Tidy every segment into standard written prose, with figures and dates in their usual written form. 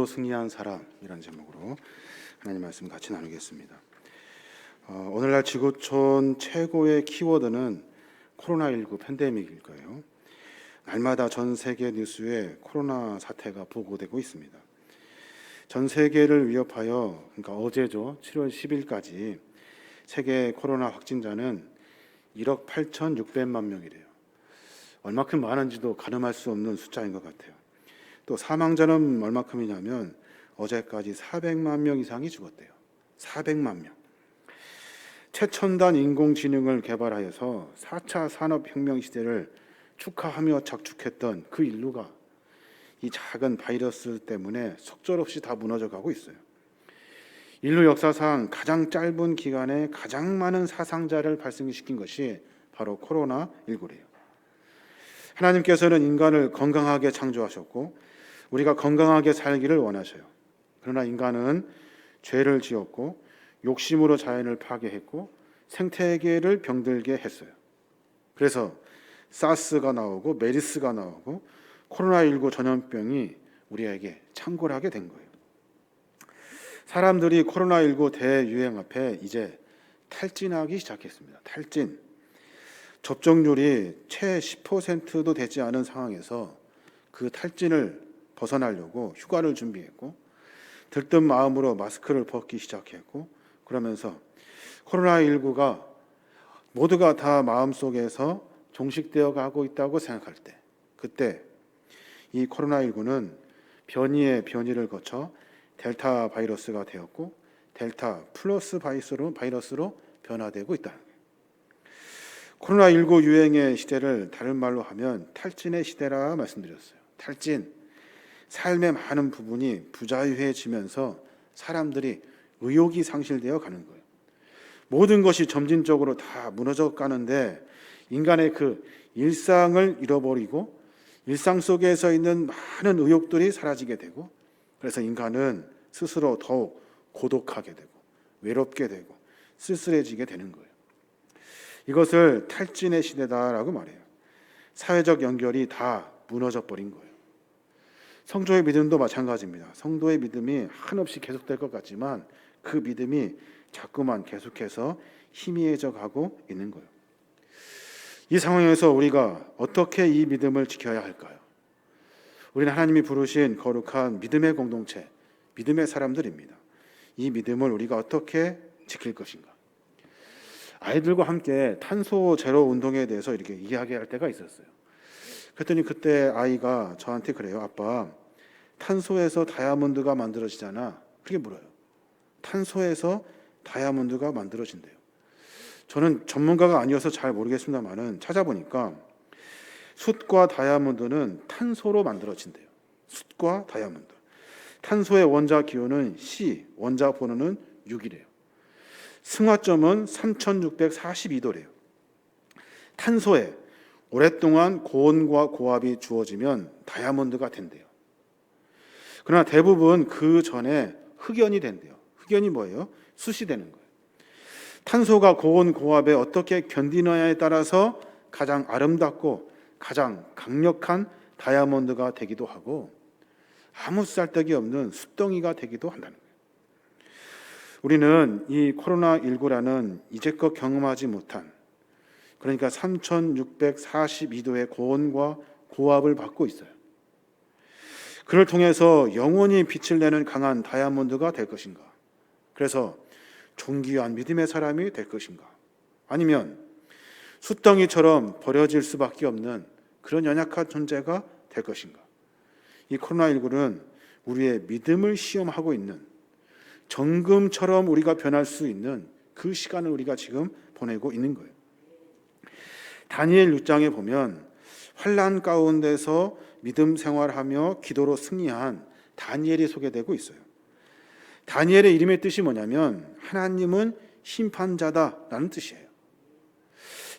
기도로 승리한 사람이라는 제목으로 하나님 말씀 같이 나누겠습니다. 오늘날 지구촌 최고의 키워드는 코로나19 팬데믹일 거예요. 날마다 전 세계 뉴스에 코로나 사태가 보고되고 있습니다. 전 세계를 위협하여, 그러니까 어제죠, 7월 10일까지 세계 코로나 확진자는 1억 8,600만 명이래요. 얼마큼 많은지도 가늠할 수 없는 숫자인 것 같아요. 또 사망자는 얼마큼이냐면 어제까지 400만 명 이상이 죽었대요. 400만 명. 최첨단 인공지능을 개발하여서 4차 산업혁명 시대를 축하하며 작축했던 그 인류가 이 작은 바이러스 때문에 속절없이 다 무너져 가고 있어요. 인류 역사상 가장 짧은 기간에 가장 많은 사상자를 발생시킨 것이 바로 코로나19래요. 하나님께서는 인간을 건강하게 창조하셨고 우리가 건강하게 살기를 원하셔요. 그러나 인간은 죄를 지었고 욕심으로 자연을 파괴했고 생태계를 병들게 했어요. 그래서 사스가 나오고 메르스가 나오고 코로나19 전염병이 우리에게 창궐하게 된 거예요. 사람들이 코로나19 대유행 앞에 이제 탈진하기 시작했습니다. 탈진. 접종률이 채 10%도 되지 않은 상황에서 그 탈진을 벗어나려고 휴가를 준비했고 들뜬 마음으로 마스크를 벗기 시작했고 그러면서 코로나19가 모두가 다 마음속에서 종식되어 가고 있다고 생각할 때 그때 이 코로나19는 변이의 변이를 거쳐 델타 바이러스가 되었고 델타 플러스 바이러스로 변화되고 있다는 거예요. 코로나19 유행의 시대를 다른 말로 하면 탈진의 시대라 말씀드렸어요. 탈진. 삶의 많은 부분이 부자유해지면서 사람들이 의욕이 상실되어 가는 거예요. 모든 것이 점진적으로 다 무너져 가는데 인간의 그 일상을 잃어버리고 일상 속에서 있는 많은 의욕들이 사라지게 되고 그래서 인간은 스스로 더욱 고독하게 되고 외롭게 되고 쓸쓸해지게 되는 거예요. 이것을 탈진의 시대다라고 말해요. 사회적 연결이 다 무너져 버린 거예요. 성도의 믿음도 마찬가지입니다. 성도의 믿음이 한없이 계속될 것 같지만 그 믿음이 자꾸만 계속해서 희미해져 가고 있는 거예요. 이 상황에서 우리가 어떻게 이 믿음을 지켜야 할까요? 우리는 하나님이 부르신 거룩한 믿음의 공동체, 믿음의 사람들입니다. 이 믿음을 우리가 어떻게 지킬 것인가? 아이들과 함께 탄소 제로 운동에 대해서 이렇게 이야기할 때가 있었어요. 그랬더니 그때 아이가 저한테 그래요. 아빠, 탄소에서 다이아몬드가 만들어지잖아. 그렇게 물어요. 탄소에서 다이아몬드가 만들어진대요. 저는 전문가가 아니어서 잘 모르겠습니다만은 찾아보니까 숯과 다이아몬드는 탄소로 만들어진대요. 숯과 다이아몬드. 탄소의 원자 기호는 C, 원자 번호는 6이래요. 승화점은 3642도래요. 탄소에 오랫동안 고온과 고압이 주어지면 다이아몬드가 된대요. 그러나 대부분 그 전에 흑연이 된대요. 흑연이 뭐예요? 숯이 되는 거예요. 탄소가 고온 고압에 어떻게 견디느냐에 따라서 가장 아름답고 가장 강력한 다이아몬드가 되기도 하고 아무 쓸데기 없는 숯덩이가 되기도 한다는 거예요. 우리는 이 코로나19라는 이제껏 경험하지 못한 그러니까 3642도의 고온과 고압을 받고 있어요. 그를 통해서 영원히 빛을 내는 강한 다이아몬드가 될 것인가? 그래서 존귀한 믿음의 사람이 될 것인가? 아니면 숯덩이처럼 버려질 수밖에 없는 그런 연약한 존재가 될 것인가? 이 코로나19는 우리의 믿음을 시험하고 있는 정금처럼 우리가 변할 수 있는 그 시간을 우리가 지금 보내고 있는 거예요. 다니엘 6장에 보면 환난 가운데서 믿음 생활하며 기도로 승리한 다니엘이 소개되고 있어요. 다니엘의 이름의 뜻이 뭐냐면 하나님은 심판자다라는 뜻이에요.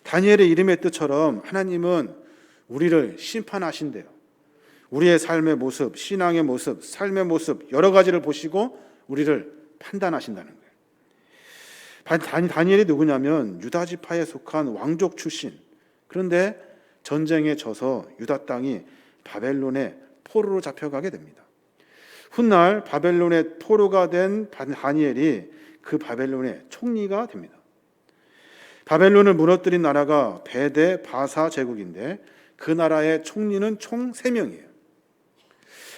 다니엘의 이름의 뜻처럼 하나님은 우리를 심판하신대요. 우리의 삶의 모습, 신앙의 모습, 삶의 모습 여러 가지를 보시고 우리를 판단하신다는 거예요. 다니엘이 누구냐면 유다 지파에 속한 왕족 출신. 그런데 전쟁에 져서 유다 땅이 바벨론의 포로로 잡혀가게 됩니다. 훗날 바벨론의 포로가 된 다니엘이 그 바벨론의 총리가 됩니다. 바벨론을 무너뜨린 나라가 베데 바사 제국인데 그 나라의 총리는 총 3명이에요.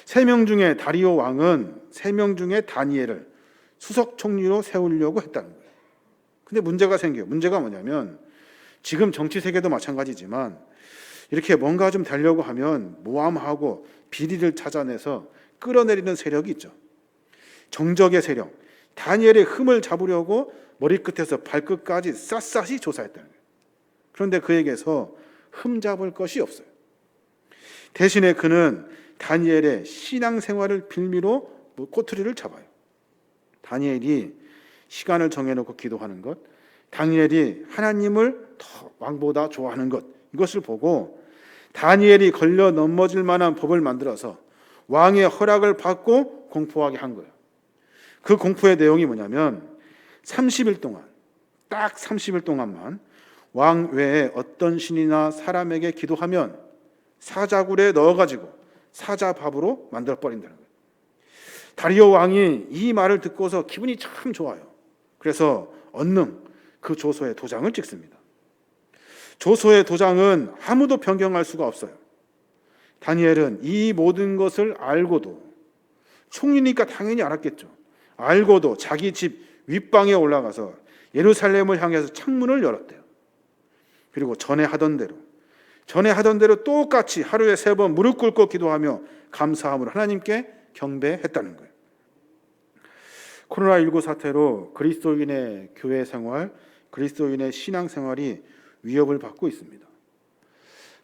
3명 중에 다리오 왕은 3명 중에 다니엘을 수석 총리로 세우려고 했다는 거예요. 근데 문제가 생겨요. 문제가 뭐냐면 지금 정치 세계도 마찬가지지만 이렇게 뭔가 좀 되려고 하면 모함하고 비리를 찾아내서 끌어내리는 세력이 있죠. 정적의 세력. 다니엘의 흠을 잡으려고 머리끝에서 발끝까지 샅샅이 조사했다는 거예요. 그런데 그에게서 흠 잡을 것이 없어요. 대신에 그는 다니엘의 신앙생활을 빌미로 꼬투리를 잡아요. 다니엘이 시간을 정해놓고 기도하는 것, 다니엘이 하나님을 더 왕보다 좋아하는 것, 이것을 보고 다니엘이 걸려 넘어질 만한 법을 만들어서 왕의 허락을 받고 공포하게 한 거예요. 그 공포의 내용이 뭐냐면 30일 동안, 딱 30일 동안만 왕 외에 어떤 신이나 사람에게 기도하면 사자굴에 넣어가지고 사자밥으로 만들어버린다는 거예요. 다리오 왕이 이 말을 듣고서 기분이 참 좋아요. 그래서 얼른 그 조서에 도장을 찍습니다. 조서의 도장은 아무도 변경할 수가 없어요. 다니엘은 이 모든 것을 알고도, 총리니까 당연히 알았겠죠. 알고도 자기 집 윗방에 올라가서 예루살렘을 향해서 창문을 열었대요. 그리고 전에 하던 대로 똑같이 하루에 3번 무릎 꿇고 기도하며 감사함으로 하나님께 경배했다는 거예요. 코로나19 사태로 그리스도인의 교회 생활, 그리스도인의 신앙 생활이 위협을 받고 있습니다.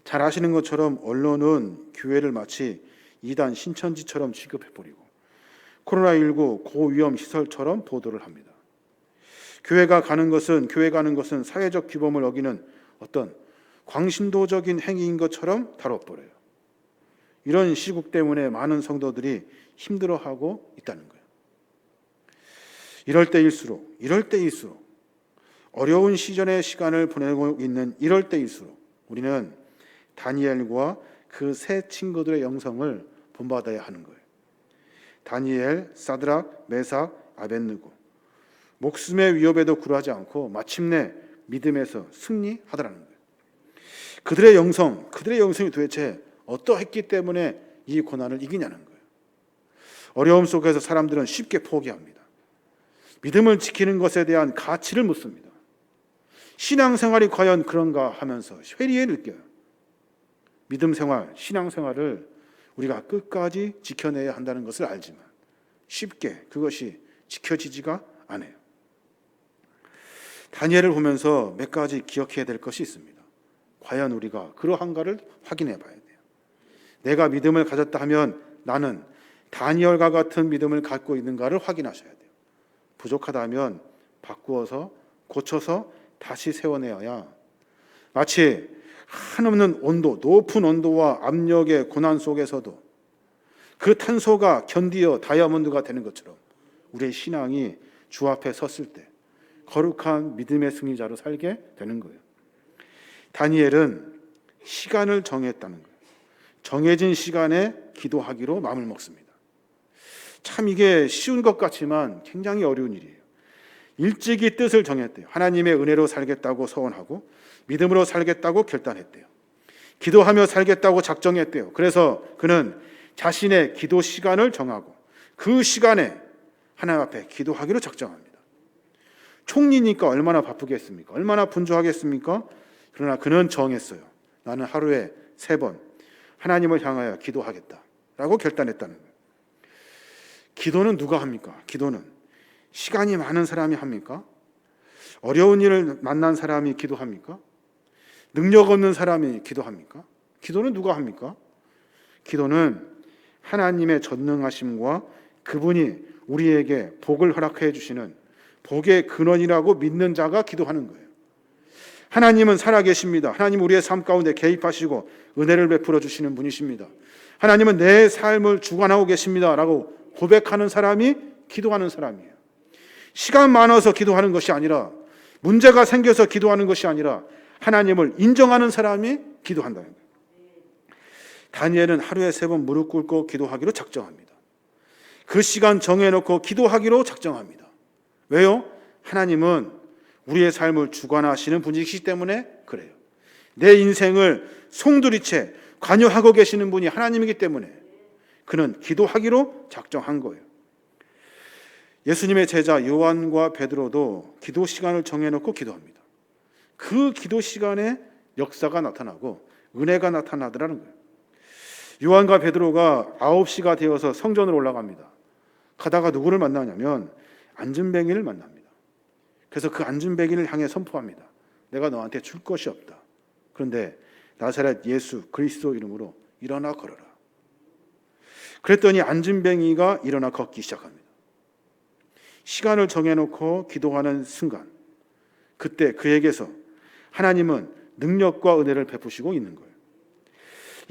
잘 아시는 것처럼 언론은 교회를 마치 이단 신천지처럼 취급해버리고 코로나19 고위험 시설처럼 보도를 합니다. 교회 가는 것은 사회적 규범을 어기는 어떤 광신도적인 행위인 것처럼 다뤄버려요. 이런 시국 때문에 많은 성도들이 힘들어하고 있다는 거예요. 이럴 때일수록 어려운 시전의 시간을 보내고 있는 이럴 때일수록 우리는 다니엘과 그 세 친구들의 영성을 본받아야 하는 거예요. 다니엘, 사드락, 메삭, 아벳느고, 목숨의 위협에도 굴하지 않고 마침내 믿음에서 승리하더라는 거예요. 그들의 영성이 도대체 어떠했기 때문에 이 고난을 이기냐는 거예요. 어려움 속에서 사람들은 쉽게 포기합니다. 믿음을 지키는 것에 대한 가치를 묻습니다. 신앙생활이 과연 그런가 하면서 회의에 느껴요. 믿음 생활, 신앙생활을 우리가 끝까지 지켜내야 한다는 것을 알지만 쉽게 그것이 지켜지지가 않아요. 다니엘을 보면서 몇 가지 기억해야 될 것이 있습니다. 과연 우리가 그러한가를 확인해 봐야 돼요. 내가 믿음을 가졌다 하면 나는 다니엘과 같은 믿음을 갖고 있는가를 확인하셔야 돼요. 부족하다면 바꾸어서 고쳐서 다시 세워내어야 마치 한없는 온도, 높은 온도와 압력의 고난 속에서도 그 탄소가 견디어 다이아몬드가 되는 것처럼 우리의 신앙이 주 앞에 섰을 때 거룩한 믿음의 승리자로 살게 되는 거예요. 다니엘은 시간을 정했다는 거예요. 정해진 시간에 기도하기로 마음을 먹습니다. 참 이게 쉬운 것 같지만 굉장히 어려운 일이에요. 일찍이 뜻을 정했대요. 하나님의 은혜로 살겠다고 서원하고 믿음으로 살겠다고 결단했대요. 기도하며 살겠다고 작정했대요. 그래서 그는 자신의 기도 시간을 정하고 그 시간에 하나님 앞에 기도하기로 작정합니다. 총리니까 얼마나 바쁘겠습니까? 얼마나 분주하겠습니까? 그러나 그는 정했어요. 나는 하루에 3번 하나님을 향하여 기도하겠다라고 결단했다는 거예요. 기도는 누가 합니까? 기도는 시간이 많은 사람이 합니까? 어려운 일을 만난 사람이 기도합니까? 능력 없는 사람이 기도합니까? 기도는 누가 합니까? 기도는 하나님의 전능하심과 그분이 우리에게 복을 허락해 주시는 복의 근원이라고 믿는 자가 기도하는 거예요. 하나님은 살아계십니다. 하나님 우리의 삶 가운데 개입하시고 은혜를 베풀어 주시는 분이십니다. 하나님은 내 삶을 주관하고 계십니다 라고 고백하는 사람이 기도하는 사람이에요. 시간 많아서 기도하는 것이 아니라, 문제가 생겨서 기도하는 것이 아니라 하나님을 인정하는 사람이 기도한다는 거예요. 다니엘은 하루에 3번 무릎 꿇고 기도하기로 작정합니다. 그 시간 정해놓고 기도하기로 작정합니다. 왜요? 하나님은 우리의 삶을 주관하시는 분이시기 때문에 그래요. 내 인생을 송두리째 관여하고 계시는 분이 하나님이기 때문에 그는 기도하기로 작정한 거예요. 예수님의 제자 요한과 베드로도 기도 시간을 정해놓고 기도합니다. 그 기도 시간에 역사가 나타나고 은혜가 나타나더라는 거예요. 요한과 베드로가 9시가 되어서 성전으로 올라갑니다. 가다가 누구를 만나냐면 안진뱅이를 만납니다. 그래서 그 안진뱅이를 향해 선포합니다. 내가 너한테 줄 것이 없다. 그런데 나사렛 예수 그리스도 이름으로 일어나 걸어라. 그랬더니 안진뱅이가 일어나 걷기 시작합니다. 시간을 정해놓고 기도하는 순간, 그때 그에게서 하나님은 능력과 은혜를 베푸시고 있는 거예요.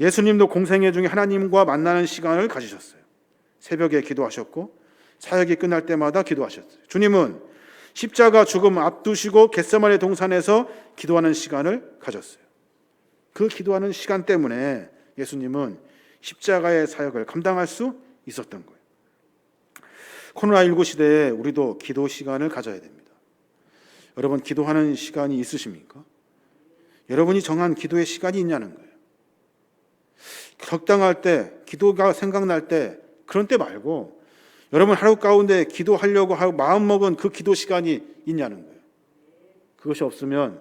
예수님도 공생애 중에 하나님과 만나는 시간을 가지셨어요. 새벽에 기도하셨고 사역이 끝날 때마다 기도하셨어요. 주님은 십자가 죽음 앞두시고 겟세마네 동산에서 기도하는 시간을 가졌어요. 그 기도하는 시간 때문에 예수님은 십자가의 사역을 감당할 수 있었던 거예요. 코로나19 시대에 우리도 기도 시간을 가져야 됩니다. 여러분, 기도하는 시간이 있으십니까? 여러분이 정한 기도의 시간이 있냐는 거예요. 적당할 때, 기도가 생각날 때, 그런 때 말고 여러분 하루 가운데 기도하려고 하고 마음먹은 그 기도 시간이 있냐는 거예요. 그것이 없으면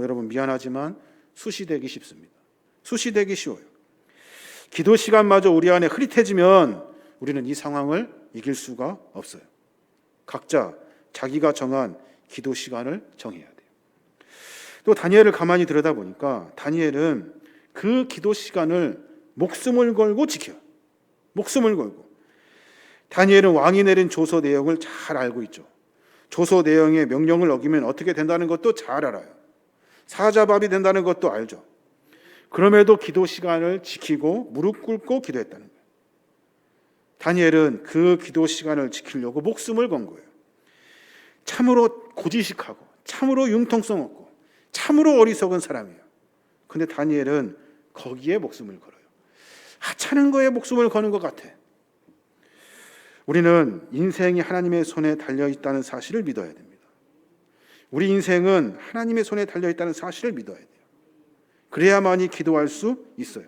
여러분 미안하지만 수시되기 쉽습니다. 수시되기 쉬워요. 기도 시간마저 우리 안에 흐릿해지면 우리는 이 상황을 이길 수가 없어요. 각자 자기가 정한 기도 시간을 정해야 돼요. 또 다니엘을 가만히 들여다보니까 다니엘은 그 기도 시간을 목숨을 걸고 지켜요. 목숨을 걸고. 다니엘은 왕이 내린 조서 내용을 잘 알고 있죠. 조서 내용의 명령을 어기면 어떻게 된다는 것도 잘 알아요. 사자밥이 된다는 것도 알죠. 그럼에도 기도 시간을 지키고 무릎 꿇고 기도했다는 거예요. 다니엘은 그 기도 시간을 지키려고 목숨을 건 거예요. 참으로 고지식하고 참으로 융통성 없고 참으로 어리석은 사람이에요. 근데 다니엘은 거기에 목숨을 걸어요. 하찮은 거에 목숨을 거는 것 같아. 우리는 인생이 하나님의 손에 달려있다는 사실을 믿어야 됩니다. 우리 인생은 하나님의 손에 달려있다는 사실을 믿어야 돼요. 그래야만이 기도할 수 있어요.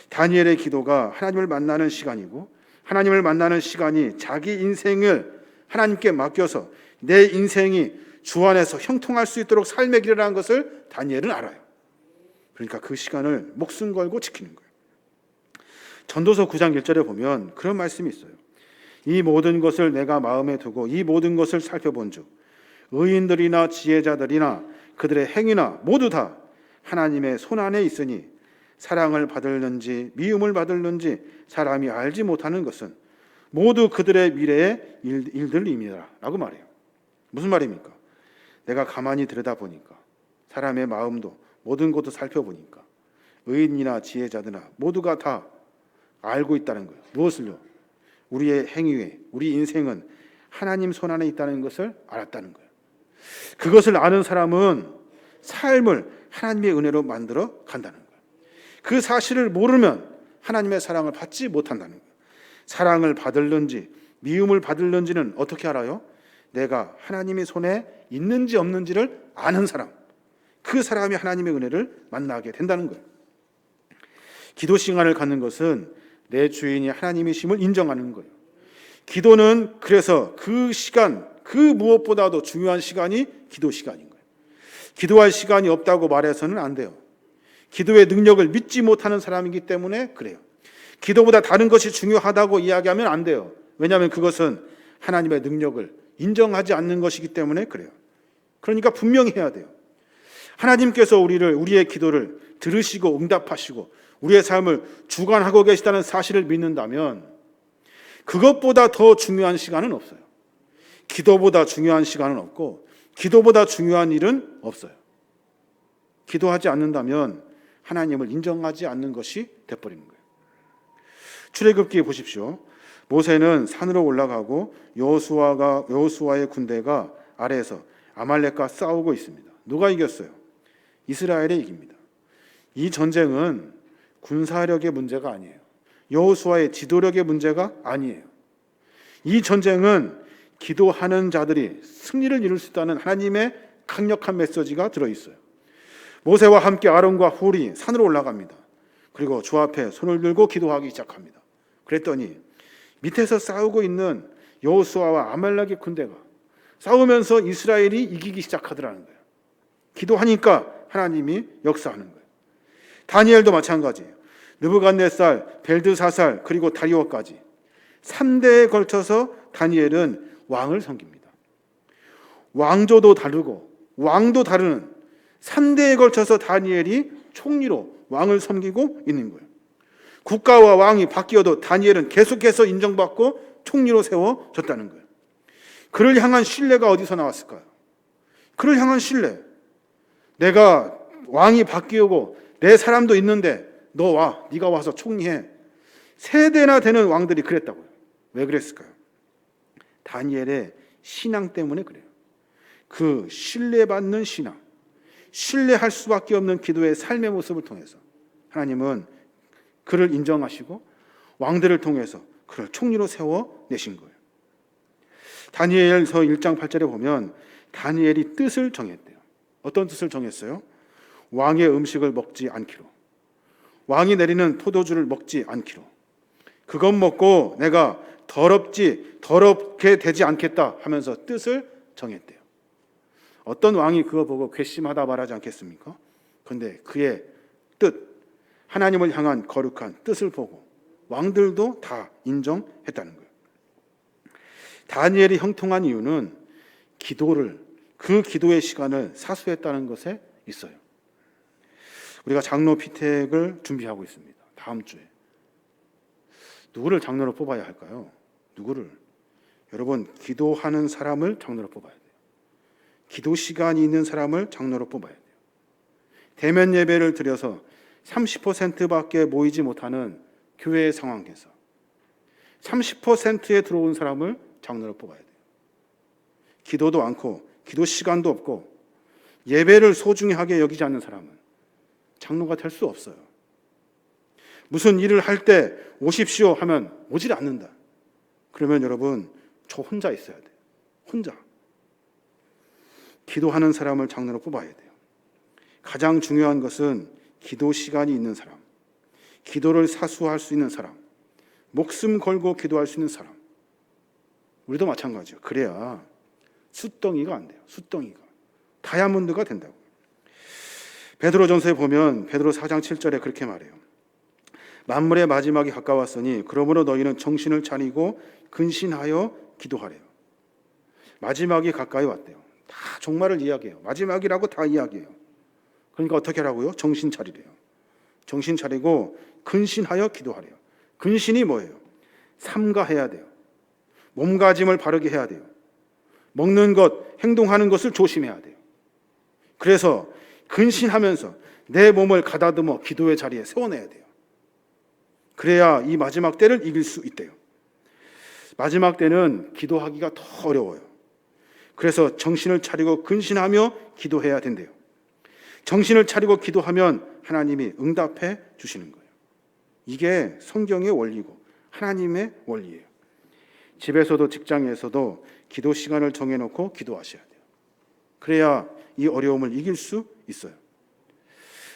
다니엘의 기도가 하나님을 만나는 시간이고 하나님을 만나는 시간이 자기 인생을 하나님께 맡겨서 내 인생이 주 안에서 형통할 수 있도록 삶의 길이라는 것을 다니엘은 알아요. 그러니까 그 시간을 목숨 걸고 지키는 거예요. 전도서 9장 1절에 보면 그런 말씀이 있어요. 이 모든 것을 내가 마음에 두고 이 모든 것을 살펴본즉 의인들이나 지혜자들이나 그들의 행위나 모두 다 하나님의 손 안에 있으니 사랑을 받을는지 미움을 받을는지 사람이 알지 못하는 것은 모두 그들의 미래의 일들입니다 라고 말해요. 무슨 말입니까? 내가 가만히 들여다보니까 사람의 마음도 모든 것도 살펴보니까 의인이나 지혜자들이나 모두가 다 알고 있다는 거예요. 무엇을요? 우리의 행위에 우리 인생은 하나님 손 안에 있다는 것을 알았다는 거예요. 그것을 아는 사람은 삶을 하나님의 은혜로 만들어 간다는 거예요. 그 사실을 모르면 하나님의 사랑을 받지 못한다는 거예요. 사랑을 받을는지 미움을 받을는지는 어떻게 알아요? 내가 하나님의 손에 있는지 없는지를 아는 사람, 그 사람이 하나님의 은혜를 만나게 된다는 거예요. 기도 시간을 갖는 것은 내 주인이 하나님이심을 인정하는 거예요. 기도는 그래서 그 시간, 그 무엇보다도 중요한 시간이 기도 시간인 거예요. 기도할 시간이 없다고 말해서는 안 돼요. 기도의 능력을 믿지 못하는 사람이기 때문에 그래요. 기도보다 다른 것이 중요하다고 이야기하면 안 돼요. 왜냐하면 그것은 하나님의 능력을 인정하지 않는 것이기 때문에 그래요. 그러니까 분명히 해야 돼요. 하나님께서 우리의 기도를 들으시고 응답하시고 우리의 삶을 주관하고 계시다는 사실을 믿는다면 그것보다 더 중요한 시간은 없어요. 기도보다 중요한 시간은 없고 기도보다 중요한 일은 없어요. 기도하지 않는다면 하나님을 인정하지 않는 것이 돼버리는 거예요. 출애굽기에 보십시오. 모세는 산으로 올라가고 여호수아의 군대가 아래에서 아말렉과 싸우고 있습니다. 누가 이겼어요? 이스라엘이 이깁니다. 이 전쟁은 군사력의 문제가 아니에요. 여호수아의 지도력의 문제가 아니에요. 이 전쟁은 기도하는 자들이 승리를 이룰 수 있다는 하나님의 강력한 메시지가 들어있어요. 모세와 함께 아론과 훌이 산으로 올라갑니다. 그리고 주 앞에 손을 들고 기도하기 시작합니다. 그랬더니 밑에서 싸우고 있는 여호수아와 아말렉의 군대가 싸우면서 이스라엘이 이기기 시작하더라는 거예요. 기도하니까 하나님이 역사하는 거예요. 다니엘도 마찬가지예요. 느부갓네살, 벨드사살 그리고 다리오까지 3대에 걸쳐서 다니엘은 왕을 섬깁니다. 왕조도 다르고 왕도 다르는 3대에 걸쳐서 다니엘이 총리로 왕을 섬기고 있는 거예요. 국가와 왕이 바뀌어도 다니엘은 계속해서 인정받고 총리로 세워졌다는 거예요. 그를 향한 신뢰가 어디서 나왔을까요? 그를 향한 신뢰. 내가 왕이 바뀌고 내 사람도 있는데 너 와, 네가 와서 총리해. 세대나 되는 왕들이 그랬다고요. 왜 그랬을까요? 다니엘의 신앙 때문에 그래요. 그 신뢰받는 신앙, 신뢰할 수밖에 없는 기도의 삶의 모습을 통해서 하나님은 그를 인정하시고 왕들을 통해서 그를 총리로 세워내신 거예요. 다니엘서 1장 8절에 보면 다니엘이 뜻을 정했대요. 어떤 뜻을 정했어요? 왕의 음식을 먹지 않기로, 왕이 내리는 포도주를 먹지 않기로, 그것 먹고 내가 더럽게 되지 않겠다 하면서 뜻을 정했대요. 어떤 왕이 그거 보고 괘씸하다 말하지 않겠습니까? 그런데 그의 뜻, 하나님을 향한 거룩한 뜻을 보고 왕들도 다 인정했다는 거예요. 다니엘이 형통한 이유는 그 기도의 시간을 사수했다는 것에 있어요. 우리가 장로 피택을 준비하고 있습니다. 다음 주에. 누구를 장로로 뽑아야 할까요? 누구를? 여러분, 기도하는 사람을 장로로 뽑아야 돼요. 기도 시간이 있는 사람을 장로로 뽑아야 돼요. 대면 예배를 드려서 30%밖에 모이지 못하는 교회의 상황에서 30%에 들어온 사람을 장로로 뽑아야 돼요. 기도도 않고 기도 시간도 없고 예배를 소중하게 여기지 않는 사람은 장로가 될 수 없어요. 무슨 일을 할 때 오십시오 하면 오질 않는다. 그러면 여러분, 저 혼자 있어야 돼요. 혼자. 기도하는 사람을 장로로 뽑아야 돼요. 가장 중요한 것은 기도 시간이 있는 사람, 기도를 사수할 수 있는 사람, 목숨 걸고 기도할 수 있는 사람. 우리도 마찬가지예요. 그래야 숫덩이가 안 돼요. 숫덩이가. 다이아몬드가 된다고. 베드로전서에 보면 베드로 4장 7절에 그렇게 말해요. 만물의 마지막이 가까웠으니 그러므로 너희는 정신을 차리고 근신하여 기도하래요. 마지막이 가까이 왔대요. 다 종말을 이야기해요. 마지막이라고 다 이야기해요. 그러니까 어떻게 하라고요? 정신 차리래요. 정신 차리고 근신하여 기도하래요. 근신이 뭐예요? 삼가해야 돼요. 몸가짐을 바르게 해야 돼요. 먹는 것, 행동하는 것을 조심해야 돼요. 그래서 근신하면서 내 몸을 가다듬어 기도의 자리에 세워내야 돼요. 그래야 이 마지막 때를 이길 수 있대요. 마지막 때는 기도하기가 더 어려워요. 그래서 정신을 차리고 근신하며 기도해야 된대요. 정신을 차리고 기도하면 하나님이 응답해 주시는 거예요. 이게 성경의 원리고 하나님의 원리예요. 집에서도 직장에서도 기도 시간을 정해놓고 기도하셔야 돼요. 그래야 이 어려움을 이길 수 있어요.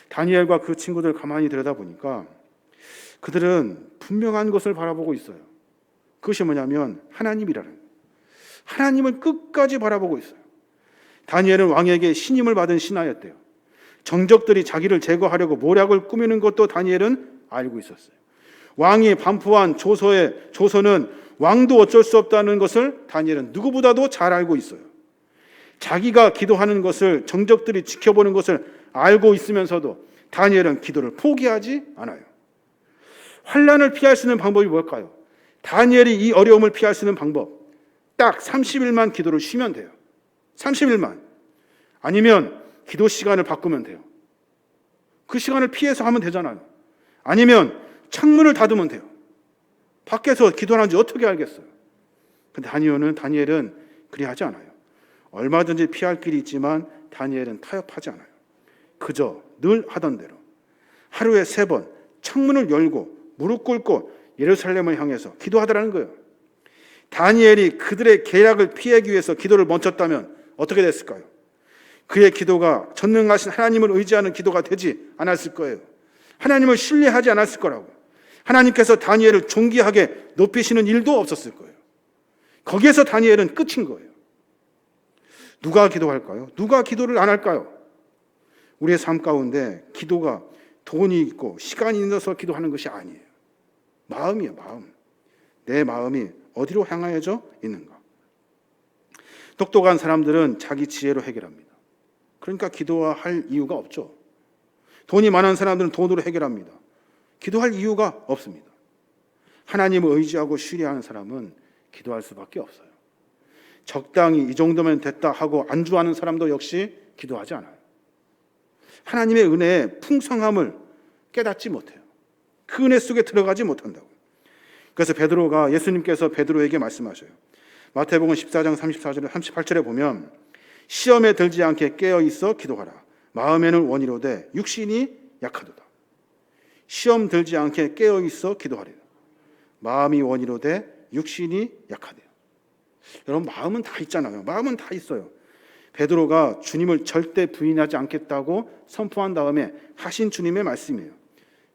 다니엘과 그 친구들 가만히 들여다보니까 그들은 분명한 것을 바라보고 있어요. 그것이 뭐냐면 하나님이라는 거예요. 하나님을 끝까지 바라보고 있어요. 다니엘은 왕에게 신임을 받은 신하였대요. 정적들이 자기를 제거하려고 모략을 꾸미는 것도 다니엘은 알고 있었어요. 왕이 반포한 조서는 왕도 어쩔 수 없다는 것을 다니엘은 누구보다도 잘 알고 있어요. 자기가 기도하는 것을 정적들이 지켜보는 것을 알고 있으면서도 다니엘은 기도를 포기하지 않아요. 환난을 피할 수 있는 방법이 뭘까요? 다니엘이 이 어려움을 피할 수 있는 방법, 딱 30일만 기도를 쉬면 돼요. 30일만. 아니면 기도 시간을 바꾸면 돼요. 그 시간을 피해서 하면 되잖아요. 아니면 창문을 닫으면 돼요. 밖에서 기도하는지 어떻게 알겠어요? 근데 다니엘은 그리하지 않아요. 얼마든지 피할 길이 있지만 다니엘은 타협하지 않아요. 그저 늘 하던 대로 하루에 3번 창문을 열고 무릎 꿇고 예루살렘을 향해서 기도하더라는 거예요. 다니엘이 그들의 계략을 피하기 위해서 기도를 멈췄다면 어떻게 됐을까요? 그의 기도가 전능하신 하나님을 의지하는 기도가 되지 않았을 거예요. 하나님을 신뢰하지 않았을 거라고. 하나님께서 다니엘을 존귀하게 높이시는 일도 없었을 거예요. 거기에서 다니엘은 끝인 거예요. 누가 기도할까요? 누가 기도를 안 할까요? 우리의 삶 가운데 기도가 돈이 있고 시간이 있어서 기도하는 것이 아니에요. 마음이에요, 마음. 내 마음이 어디로 향하여져 있는가? 똑똑한 사람들은 자기 지혜로 해결합니다. 그러니까 기도할 이유가 없죠. 돈이 많은 사람들은 돈으로 해결합니다. 기도할 이유가 없습니다. 하나님을 의지하고 신뢰하는 사람은 기도할 수밖에 없어요. 적당히 이 정도면 됐다 하고 안주하는 사람도 역시 기도하지 않아요. 하나님의 은혜의 풍성함을 깨닫지 못해요. 그 은혜 속에 들어가지 못한다고. 그래서 베드로가 예수님께서 베드로에게 말씀하셔요. 마태복음 14장 34절 38절에 보면 시험에 들지 않게 깨어 있어 기도하라. 마음에는 원이로되 육신이 약하도다. 시험 들지 않게 깨어 있어 기도하래요. 마음이 원이로되 육신이 약하대요. 여러분 마음은 다 있잖아요. 마음은 다 있어요. 베드로가 주님을 절대 부인하지 않겠다고 선포한 다음에 하신 주님의 말씀이에요.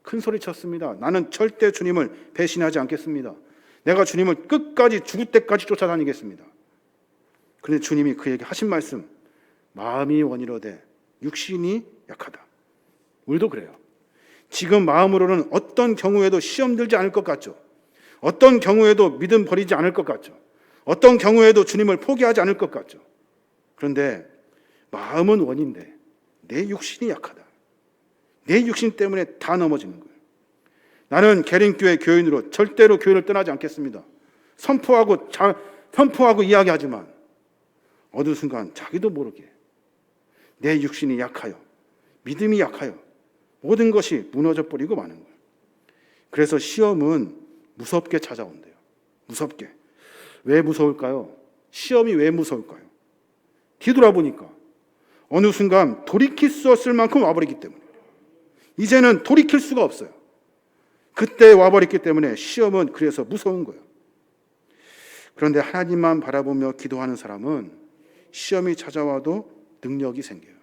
큰 소리 쳤습니다. 나는 절대 주님을 배신하지 않겠습니다. 내가 주님을 끝까지 죽을 때까지 쫓아다니겠습니다. 그런데 주님이 그에게 하신 말씀, 마음이 원이로되 육신이 약하다. 우리도 그래요. 지금 마음으로는 어떤 경우에도 시험 들지 않을 것 같죠. 어떤 경우에도 믿음 버리지 않을 것 같죠. 어떤 경우에도 주님을 포기하지 않을 것 같죠. 그런데 마음은 원인데 내 육신이 약하다. 내 육신 때문에 다 넘어지는 거예요. 나는 계림교회 교인으로 절대로 교회를 떠나지 않겠습니다. 선포하고 이야기하지만 어느 순간 자기도 모르게 내 육신이 약하여 믿음이 약하여 모든 것이 무너져 버리고 마는 거예요. 그래서 시험은 무섭게 찾아온대요. 무섭게. 왜 무서울까요? 시험이 왜 무서울까요? 뒤돌아보니까 어느 순간 돌이킬 수 없을 만큼 와버리기 때문에 이제는 돌이킬 수가 없어요. 그때 와버렸기 때문에 시험은 그래서 무서운 거예요. 그런데 하나님만 바라보며 기도하는 사람은 시험이 찾아와도 능력이 생겨요.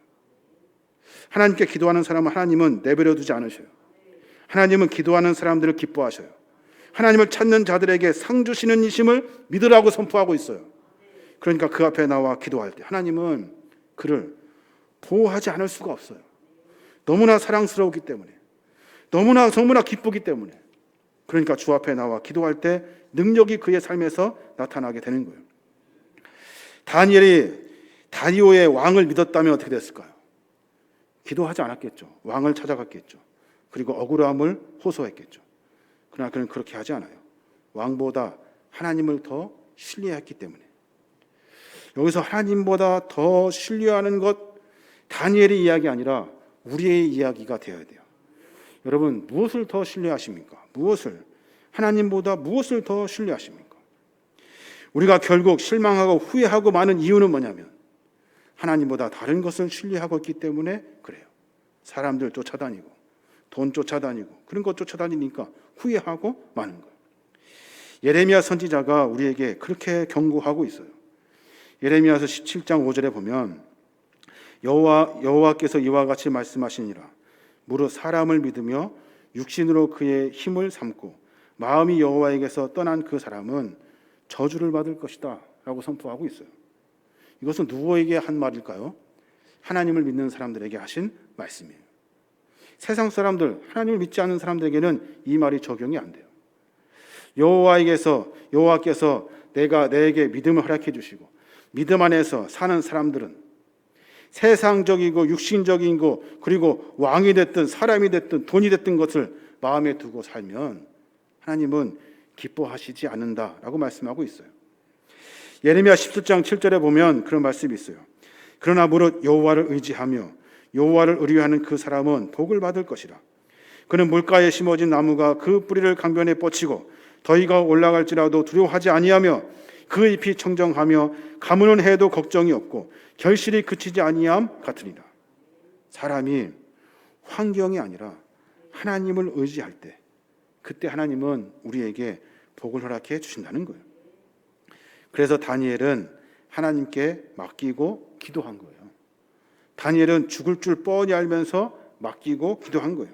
하나님께 기도하는 사람은 하나님은 내버려 두지 않으셔요. 하나님은 기도하는 사람들을 기뻐하셔요. 하나님을 찾는 자들에게 상 주시는 이심을 믿으라고 선포하고 있어요. 그러니까 그 앞에 나와 기도할 때 하나님은 그를 보호하지 않을 수가 없어요. 너무나 사랑스러우기 때문에, 너무나 기쁘기 때문에. 그러니까 주 앞에 나와 기도할 때 능력이 그의 삶에서 나타나게 되는 거예요. 다니엘이 다리오의 왕을 믿었다면 어떻게 됐을까요? 기도하지 않았겠죠. 왕을 찾아갔겠죠. 그리고 억울함을 호소했겠죠. 그러나 그는 그렇게 하지 않아요. 왕보다 하나님을 더 신뢰했기 때문에. 여기서 하나님보다 더 신뢰하는 것, 다니엘의 이야기 아니라 우리의 이야기가 되어야 돼요. 여러분, 무엇을 더 신뢰하십니까? 무엇을? 하나님보다 무엇을 더 신뢰하십니까? 우리가 결국 실망하고 후회하고 많은 이유는 뭐냐면 하나님보다 다른 것을 신뢰하고 있기 때문에 그래요. 사람들 쫓아다니고 돈 쫓아다니고 그런 것 쫓아다니니까 후회하고 마는 거예요. 예레미야 선지자가 우리에게 그렇게 경고하고 있어요. 예레미야서 17장 5절에 보면 여호와께서 이와 같이 말씀하시니라. 무릇 사람을 믿으며 육신으로 그의 힘을 삼고 마음이 여호와에게서 떠난 그 사람은 저주를 받을 것이다 라고 선포하고 있어요. 이것은 누구에게 한 말일까요? 하나님을 믿는 사람들에게 하신 말씀이에요. 세상 사람들, 하나님을 믿지 않는 사람들에게는 이 말이 적용이 안 돼요. 여호와께서 내게 믿음을 허락해 주시고 믿음 안에서 사는 사람들은 세상적이고 육신적인 거, 그리고 왕이 됐든 사람이 됐든 돈이 됐든 것을 마음에 두고 살면 하나님은 기뻐하시지 않는다라고 말씀하고 있어요. 예레미야 17장 7절에 보면 그런 말씀이 있어요. 그러나 무릇 여호와를 의지하며 여호와를 의뢰하는 그 사람은 복을 받을 것이라. 그는 물가에 심어진 나무가 그 뿌리를 강변에 뻗치고 더위가 올라갈지라도 두려워하지 아니하며 그 잎이 청정하며 가무는 해도 걱정이 없고 결실이 그치지 아니함 같으리라. 사람이 환경이 아니라 하나님을 의지할 때 그때 하나님은 우리에게 복을 허락해 주신다는 거예요. 그래서 다니엘은 하나님께 맡기고 기도한 거예요. 다니엘은 죽을 줄 뻔히 알면서 맡기고 기도한 거예요.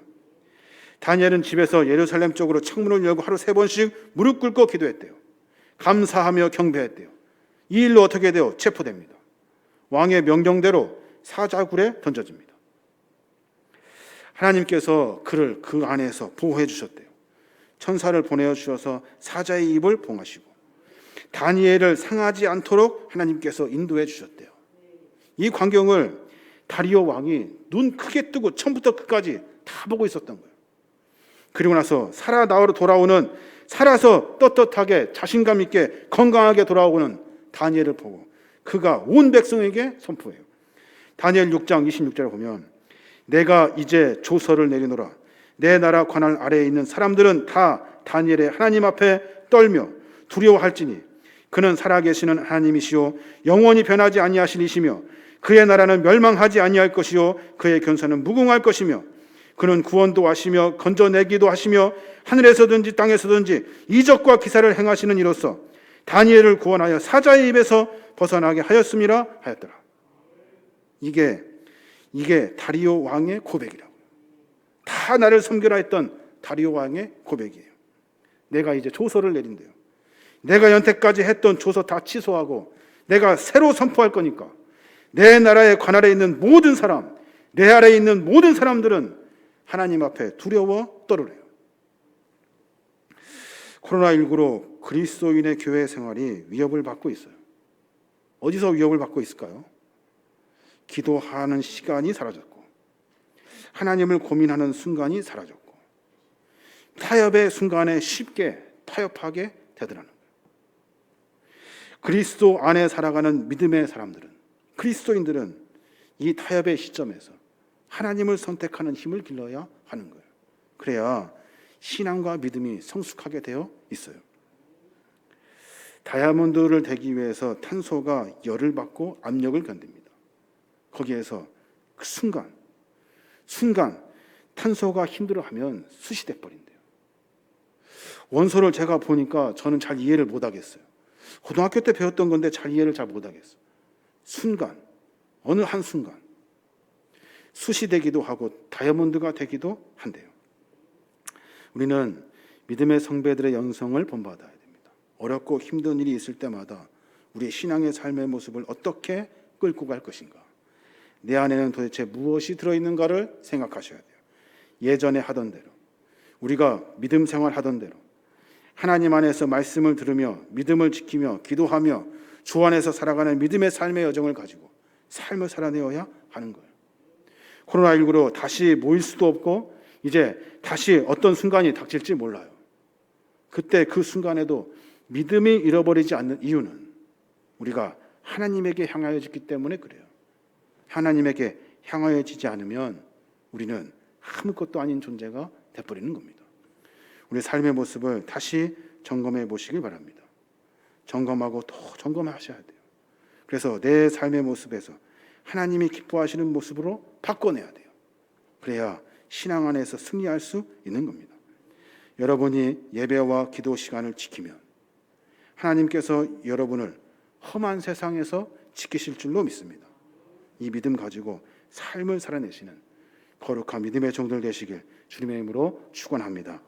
다니엘은 집에서 예루살렘 쪽으로 창문을 열고 하루 3번씩 무릎 꿇고 기도했대요. 감사하며 경배했대요. 이 일로 어떻게 돼요? 체포됩니다. 왕의 명령대로 사자굴에 던져집니다. 하나님께서 그를 그 안에서 보호해 주셨대요. 천사를 보내어 주셔서 사자의 입을 봉하시고 다니엘을 상하지 않도록 하나님께서 인도해 주셨대요. 이 광경을 다리오 왕이 눈 크게 뜨고 처음부터 끝까지 다 보고 있었던 거예요. 그리고 나서 살아나로 돌아오는, 살아서 떳떳하게 자신감 있게 건강하게 돌아오는 다니엘을 보고 그가 온 백성에게 선포해요. 다니엘 6장 26절에 보면 내가 이제 조서를 내리노라. 내 나라 관할 아래에 있는 사람들은 다 다니엘의 하나님 앞에 떨며 두려워할지니 그는 살아계시는 하나님이시요 영원히 변하지 아니하신 이시며 그의 나라는 멸망하지 아니할 것이요 그의 견사는 무궁할 것이며 그는 구원도 하시며 건져내기도 하시며 하늘에서든지 땅에서든지 이적과 기사를 행하시는 이로써 다니엘을 구원하여 사자의 입에서 벗어나게 하였음이라 하였더라. 이게 다리오 왕의 고백이라고요. 다 나를 섬기라 했던 다리오 왕의 고백이에요. 내가 이제 조서를 내린대요. 내가 연태까지 했던 조서 다 취소하고 내가 새로 선포할 거니까 내 나라의 관할에 있는 모든 사람, 내 아래에 있는 모든 사람들은 하나님 앞에 두려워 떨으래요. 코로나19로 그리스도인의 교회 생활이 위협을 받고 있어요. 어디서 위협을 받고 있을까요? 기도하는 시간이 사라졌고 하나님을 고민하는 순간이 사라졌고 타협의 순간에 쉽게 타협하게 되더라는 거예요. 그리스도 안에 살아가는 믿음의 사람들은, 그리스도인들은 이 타협의 시점에서 하나님을 선택하는 힘을 길러야 하는 거예요. 그래야 신앙과 믿음이 성숙하게 되어 있어요. 다이아몬드를 대기 위해서 탄소가 열을 받고 압력을 견딥니다. 거기에서 그 순간 탄소가 힘들어하면 숯이 돼버린대요. 원소를 제가 보니까 저는 잘 이해를 못하겠어요. 고등학교 때 배웠던 건데 잘 이해를 잘 못하겠어요. 어느 한순간 숯이 되기도 하고 다이아몬드가 되기도 한대요. 우리는 믿음의 성배들의 영성을 본받아야 됩니다. 어렵고 힘든 일이 있을 때마다 우리의 신앙의 삶의 모습을 어떻게 끌고 갈 것인가, 내 안에는 도대체 무엇이 들어있는가를 생각하셔야 돼요. 예전에 하던 대로, 우리가 믿음 생활하던 대로 하나님 안에서 말씀을 들으며 믿음을 지키며 기도하며 주 안에서 살아가는 믿음의 삶의 여정을 가지고 삶을 살아내어야 하는 거예요. 코로나19로 다시 모일 수도 없고 이제 다시 어떤 순간이 닥칠지 몰라요. 그때 그 순간에도 믿음이 잃어버리지 않는 이유는 우리가 하나님에게 향하여지기 때문에 그래요. 하나님에게 향하여지지 않으면 우리는 아무것도 아닌 존재가 되어버리는 겁니다. 우리 삶의 모습을 다시 점검해 보시길 바랍니다. 점검하고 또 점검하셔야 돼요. 그래서 내 삶의 모습에서 하나님이 기뻐하시는 모습으로 바꿔내야 돼요. 그래야 신앙 안에서 승리할 수 있는 겁니다. 여러분이 예배와 기도 시간을 지키면 하나님께서 여러분을 험한 세상에서 지키실 줄로 믿습니다. 이 믿음 가지고 삶을 살아내시는 거룩한 믿음의 종들 되시길 주님의 이름으로 축원합니다.